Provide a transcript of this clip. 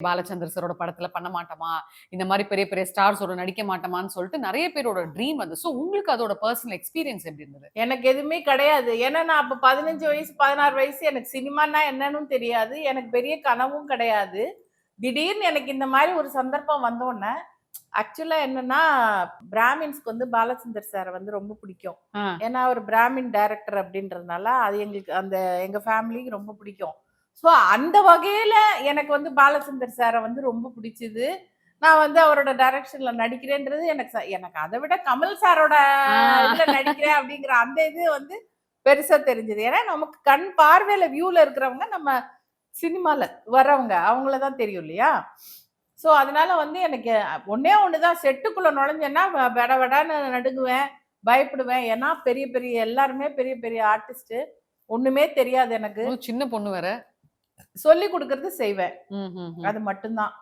பாலச்சந்தர் சாரோட படத்துல பண்ண மாட்டோமா? இந்த மாரி பெரிய பெரிய ஸ்டார்ஸோட நடிக்க மாட்டோமான்னு சொல்லிட்டு நெறைய பேரோட ட்ரீம் அது. சோ உங்களுக்கு அதோட பெர்சனல் எக்ஸ்பீரியன்ஸ் எப்படி இருந்தது? எனக்கு எதுவுமே கிடையாது. ஏன்னா நான் அப்ப 15 வயசு, 16 வயசு எனக்கு சினிமான்னா என்னன்னும் தெரியாது. எனக்கு பெரிய கனவும் கிடையாது. திடீர்னு எனக்கு இந்த மாரி ஒரு சந்தர்ப்பம் வந்தோனே, ஆக்சுவலா என்னன்னா, பிராமின்ஸ்க்கு வந்து பாலச்சந்தர் சார வந்து ரொம்ப பிடிக்கும். ஆ. ஏன்னா, அவர் பிராமின் டைரக்டர் அப்படின்றதுனால, அது எங்களுக்கு எங்க ஃபேமிலிக்கு ரொம்ப பிடிக்கும். ஸோ அந்த வகையில எனக்கு வந்து பாலச்சந்தர் சார வந்து ரொம்ப பிடிச்சது. நான் வந்து அவரோட டைரக்ஷன்ல நடிக்கிறேன்றது எனக்கு அத விட கமல் சாரோட இதுல ஆ. நடிக்கிறேன் அப்படிங்கிற அந்த இது வந்து பெருசா தெரிஞ்சது. ஏன்னா நமக்கு கண் பார்வையில வியூல இருக்கிறவங்க நம்ம சினிமால வர்றவங்க. அவங்கள தான் தெரியும் இல்லையா? ஸோ அதனால வந்து எனக்கு ஒண்ணே ஒண்ணு தான் செட்டுக்குள்ள நுழைஞ்சேன்னா வெடவெடன்னு நடுங்குவேன், பயப்படுவேன். ஏன்னா பெரிய பெரிய எல்லாருமே பெரிய பெரிய ஆர்டிஸ்ட்டு. ஒண்ணுமே தெரியாது எனக்கு. ஓ! சின்ன பொண்ணு வேற. சொல்லிக் குடுக்கறது செய்வேன். ம், ம், ம். அது மட்டும் தான்.